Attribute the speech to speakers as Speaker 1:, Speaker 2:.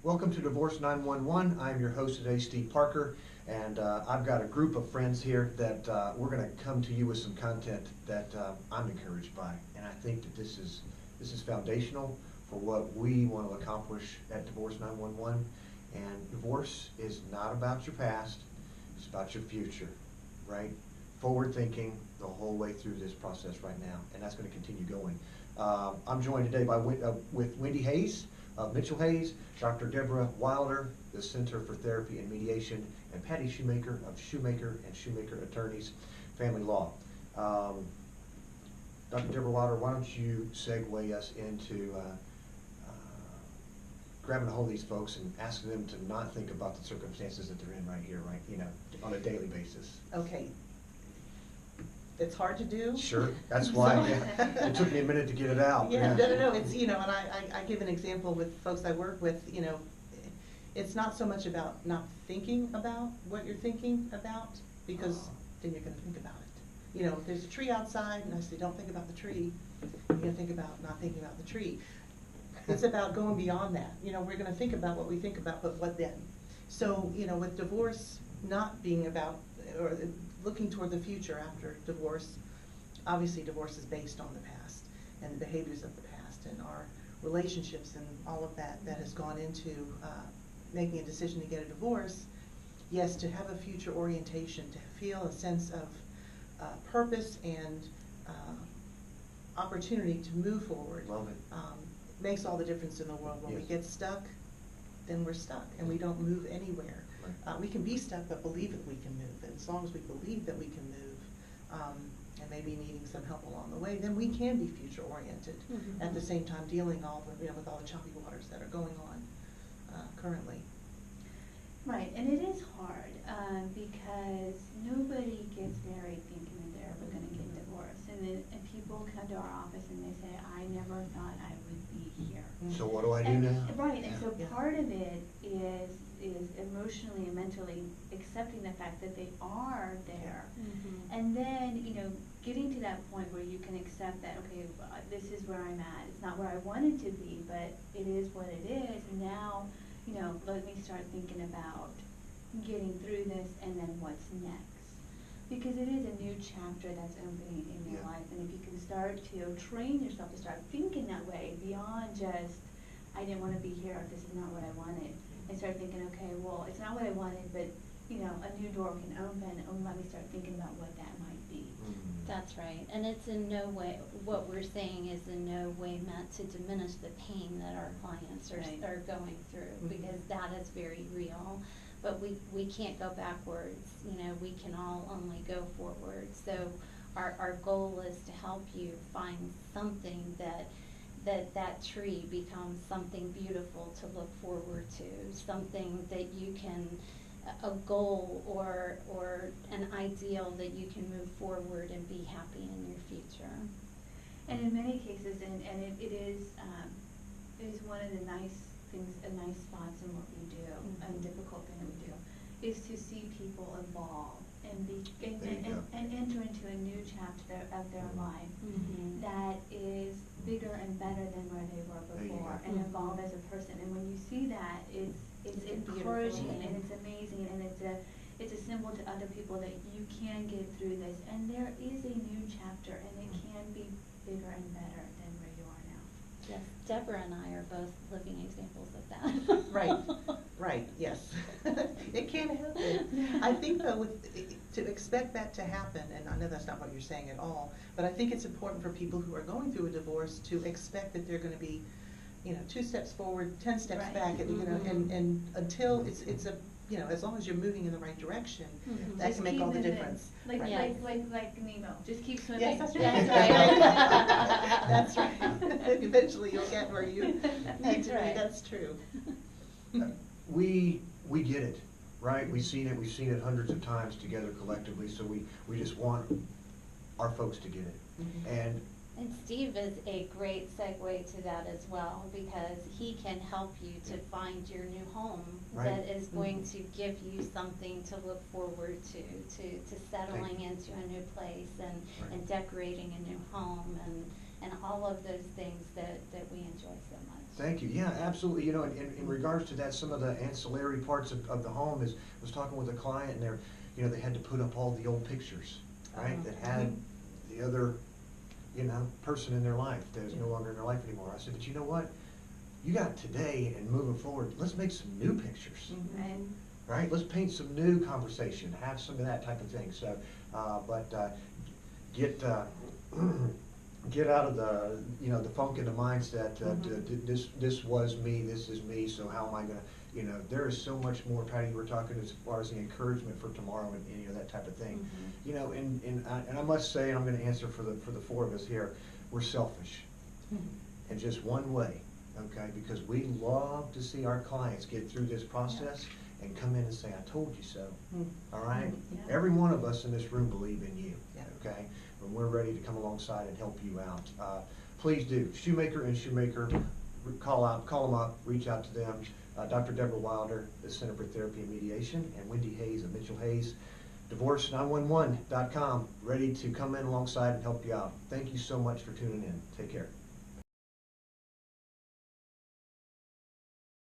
Speaker 1: Welcome to Divorce 911. I'm your host today, Steve Parker, and I've got a group of friends here that we're going to come to you with some content that I'm encouraged by, and I think that this is foundational for what we want to accomplish at Divorce 911. And divorce is not about your past; it's about your future, right? Forward thinking the whole way through this process right now, and that's going to continue going. I'm joined today by with Wendy Hayes of Mitchell Hayes, Dr. Deborah Wilder, the Center for Therapy and Mediation, and Patty Shoemaker of Shoemaker and Shoemaker Attorneys, Family Law. Dr. Deborah Wilder, why don't you segue us into grabbing a hold of these folks and asking them to not think about the circumstances that they're in right here, right, on a daily basis.
Speaker 2: Okay. It's hard to do.
Speaker 1: Sure, that's why it took me a minute to get it out.
Speaker 2: Yeah, no, it's, and I give an example with folks I work with, it's not so much about not thinking about what you're thinking about, because then you're going to think about it. If there's a tree outside and I say, don't think about the tree, you're going to think about not thinking about the tree. It's about going beyond that. We're going to think about what we think about, but what then? So, with divorce not being about, or looking toward the future after divorce, obviously divorce is based on the past and the behaviors of the past and our relationships and all of that has gone into making a decision to get a divorce. Yes, to have a future orientation, to feel a sense of purpose and opportunity to move forward.
Speaker 1: Love it.
Speaker 2: Makes all the difference in the world. When we get stuck, then we're stuck and we don't move anywhere. Right. We can be stuck, but believe that we can move. And as long as we believe that we can move, and maybe needing some help along the way, then we can be future oriented. Mm-hmm. At the same time, dealing with all the choppy waters that are going on currently.
Speaker 3: Right, and it is hard because nobody gets married thinking that they're ever going to get divorced, and people come to our office and they say, "I never thought I would be here."
Speaker 1: So what do I do now?
Speaker 3: Right, and so part of it is emotionally and mentally accepting the fact that they are there, and then getting to that point where you can accept that, okay, this is where I'm at. It's not where I wanted to be, but it is what it is. And now, let me start thinking about getting through this, and then what's next, because it is a new chapter that's opening in your life. And if you can start to train yourself to start thinking that way beyond just, I didn't want to be here, this is not what I wanted, and start thinking, okay, well, it's not what I wanted, but a new door can open, and let me start thinking about what that might be.
Speaker 4: That's right, and it's in no way, what we're saying is in no way meant to diminish the pain that our clients are going through, because that is very real. But we can't go backwards, we can all only go forward. So our goal is to help you find something that tree becomes something beautiful to look forward to, something that you can, a goal or an ideal that you can move forward and be happy in your future.
Speaker 3: And in many cases, and it is one of the nice things, nice spots in what we do, a difficult thing that we do, is to see people evolve and enter into a new chapter of their life that is bigger and better than where they were before, and evolve as a person. And when you see that, it's encouraging and it's amazing, and it's a symbol to other people that you can get through this, and there is a new chapter, and it can be bigger and better than where you are now.
Speaker 4: Yes, Deborah and I are both living examples of that.
Speaker 2: Right, yes. It can happen. I think though, to expect that to happen, and I know that's not what you're saying at all, but I think it's important for people who are going through a divorce to expect that they're going to be 2 steps forward, 10 steps back, and until it's a, as long as you're moving in the right direction, that
Speaker 3: just
Speaker 2: can make all the difference.
Speaker 3: Like Nemo, just keep swimming.
Speaker 2: Yes, that's
Speaker 4: right.
Speaker 2: That's right. Eventually you'll get where you need to be. That's true.
Speaker 1: We get it, right? We've seen it hundreds of times together collectively, so we just want our folks to get it.
Speaker 4: And Steve is a great segue to that as well, because he can help you to find your new home that is going to give you something to look forward to settling into a new place and decorating a new home and all of those things that we enjoy so much.
Speaker 1: Thank you. Yeah, absolutely. You know, in regards to that, some of the ancillary parts of the home is, was talking with a client and they're, you know, they had to put up all the old pictures, right? That had the other, you know, person in their life that is no longer in their life anymore. I said, but you know what? You got today and moving forward, let's make some new pictures.
Speaker 3: Right.
Speaker 1: Right? Let's paint some new conversation, have some of that type of thing. So, get get out of the, you know, the funk and the mindset that this was me, this is me, so how am I gonna, you know, there is so much more, Patty, you were talking as far as the encouragement for tomorrow and you know, that type of thing. You know, and I must say, and I'm gonna answer for the four of us here, we're selfish. In just one way, okay? Because we love to see our clients get through this process and come in and say, I told you so, all right?
Speaker 3: Yeah.
Speaker 1: Every one of us in this room believe in you,
Speaker 2: Yeah.
Speaker 1: okay? When we're ready to come alongside and help you out. Please do. Shoemaker and Shoemaker, call them up, reach out to them. Dr. Deborah Wilder, the Center for Therapy and Mediation, and Wendy Hayes of Mitchell Hayes, divorce911.com, ready to come in alongside and help you out. Thank you so much for tuning in. Take care.